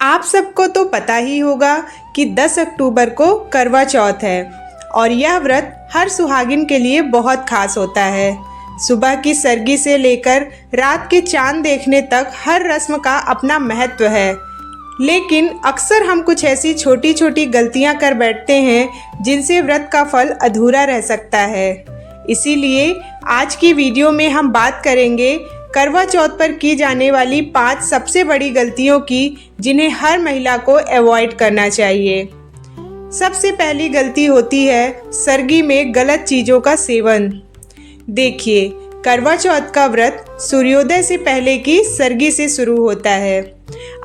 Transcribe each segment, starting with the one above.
आप सबको तो पता ही होगा कि 10 अक्टूबर को करवा चौथ है और यह व्रत हर सुहागिन के लिए बहुत खास होता है। सुबह की सरगी से लेकर रात के चांद देखने तक हर रस्म का अपना महत्व है, लेकिन अक्सर हम कुछ ऐसी छोटी छोटी गलतियां कर बैठते हैं जिनसे व्रत का फल अधूरा रह सकता है। इसीलिए आज की वीडियो में हम बात करेंगे करवा चौथ पर की जाने वाली 5 सबसे बड़ी गलतियों की जिन्हें हर महिला को अवॉइड करना चाहिए। सबसे पहली गलती होती है सरगी में गलत चीज़ों का सेवन। देखिए, करवा चौथ का व्रत सूर्योदय से पहले की सरगी से शुरू होता है।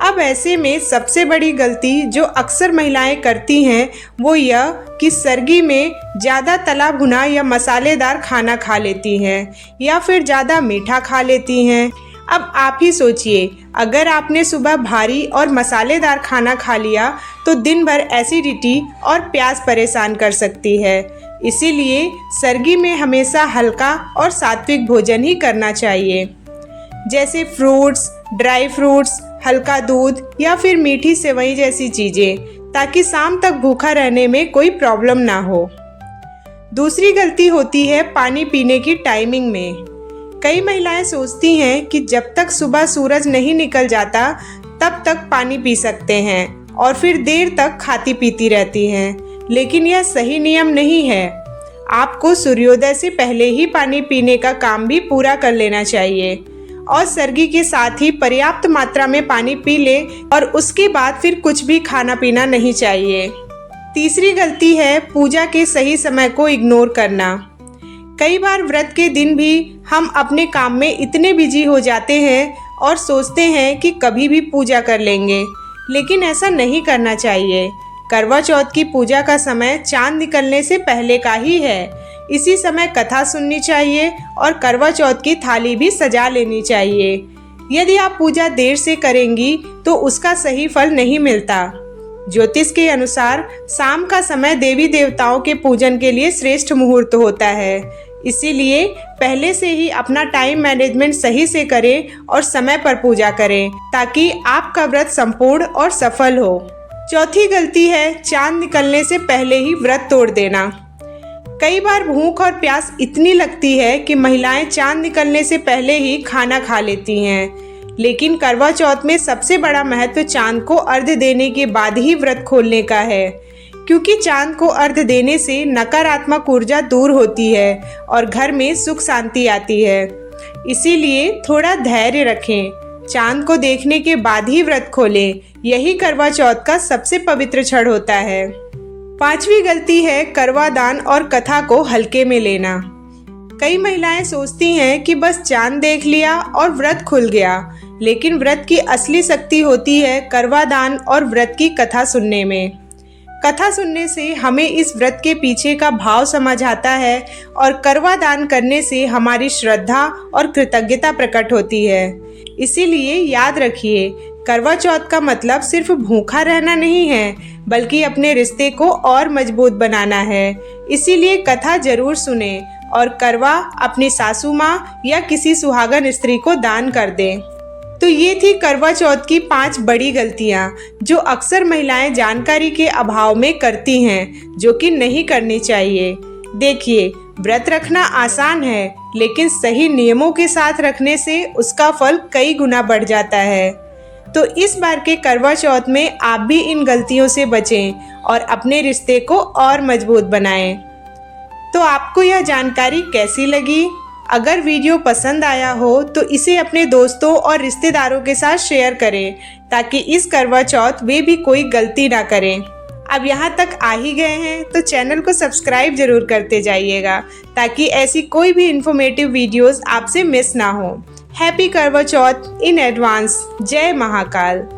अब ऐसे में सबसे बड़ी गलती जो अक्सर महिलाएं करती हैं वो यह कि सरगी में ज़्यादा तला भुना या मसालेदार खाना खा लेती हैं या फिर ज़्यादा मीठा खा लेती हैं। अब आप ही सोचिए, अगर आपने सुबह भारी और मसालेदार खाना खा लिया तो दिन भर एसिडिटी और प्यास परेशान कर सकती है। इसीलिए सरगी में हमेशा हल्का और सात्विक भोजन ही करना चाहिए, जैसे फ्रूट्स, ड्राई फ्रूट्स, हल्का दूध या फिर मीठी सेवई जैसी चीज़ें, ताकि शाम तक भूखा रहने में कोई प्रॉब्लम ना हो। दूसरी गलती होती है पानी पीने की टाइमिंग में। कई महिलाएं सोचती हैं कि जब तक सुबह सूरज नहीं निकल जाता तब तक पानी पी सकते हैं और फिर देर तक खाती पीती रहती हैं, लेकिन यह सही नियम नहीं है। आपको सूर्योदय से पहले ही पानी पीने का काम भी पूरा कर लेना चाहिए और सरगी के साथ ही पर्याप्त मात्रा में पानी पी ले और उसके बाद फिर कुछ भी खाना पीना नहीं चाहिए। तीसरी गलती है पूजा के सही समय को इग्नोर करना। कई बार व्रत के दिन भी हम अपने काम में इतने बिजी हो जाते हैं और सोचते हैं कि कभी भी पूजा कर लेंगे, लेकिन ऐसा नहीं करना चाहिए। करवा चौथ की पूजा का समय चांद निकलने से पहले का ही है। इसी समय कथा सुननी चाहिए और करवा चौथ की थाली भी सजा लेनी चाहिए। यदि आप पूजा देर से करेंगी तो उसका सही फल नहीं मिलता। ज्योतिष के अनुसार शाम का समय देवी देवताओं के पूजन के लिए श्रेष्ठ मुहूर्त होता है। इसीलिए पहले से ही अपना टाइम मैनेजमेंट सही से करें और समय पर पूजा करें, ताकि आपका व्रत संपूर्ण और सफल हो। चौथी गलती है चांद निकलने से पहले ही व्रत तोड़ देना। कई बार भूख और प्यास इतनी लगती है कि महिलाएं चांद निकलने से पहले ही खाना खा लेती हैं, लेकिन करवा चौथ में सबसे बड़ा महत्व चांद को अर्घ्य देने के बाद ही व्रत खोलने का है, क्योंकि चांद को अर्घ्य देने से नकारात्मक ऊर्जा दूर होती है और घर में सुख शांति आती है। इसीलिए थोड़ा धैर्य रखें, चांद को देखने के बाद ही व्रत खोलें। यही करवा चौथ का सबसे पवित्र क्षण होता है। पांचवी गलती है करवा दान और कथा को हल्के में लेना। कई महिलाएं सोचती हैं कि बस चांद देख लिया और व्रत खुल गया, लेकिन व्रत की असली शक्ति होती है करवा दान और व्रत की कथा सुनने में। कथा सुनने से हमें इस व्रत के पीछे का भाव समझ आता है और करवा दान करने से हमारी श्रद्धा और कृतज्ञता प्रकट होती है। इसीलिए याद रखिए, करवा चौथ का मतलब सिर्फ भूखा रहना नहीं है, बल्कि अपने रिश्ते को और मजबूत बनाना है। इसीलिए कथा जरूर सुने और करवा अपनी सासू माँ या किसी सुहागन स्त्री को दान कर दें। तो ये थी करवा चौथ की 5 बड़ी गलतियाँ जो अक्सर महिलाएं जानकारी के अभाव में करती हैं, जो कि नहीं करनी चाहिए। देखिए, व्रत रखना आसान है, लेकिन सही नियमों के साथ रखने से उसका फल कई गुना बढ़ जाता है। तो इस बार के करवा चौथ में आप भी इन गलतियों से बचें और अपने रिश्ते को और मजबूत बनाएं। तो आपको यह जानकारी कैसी लगी? अगर वीडियो पसंद आया हो तो इसे अपने दोस्तों और रिश्तेदारों के साथ शेयर करें, ताकि इस करवा चौथ वे भी कोई गलती ना करें। अब यहाँ तक आ ही गए हैं तो चैनल को सब्सक्राइब जरूर करते जाइएगा, ताकि ऐसी कोई भी इन्फॉर्मेटिव वीडियोस आपसे मिस ना हो। हैप्पी करवा चौथ इन एडवांस। जय महाकाल।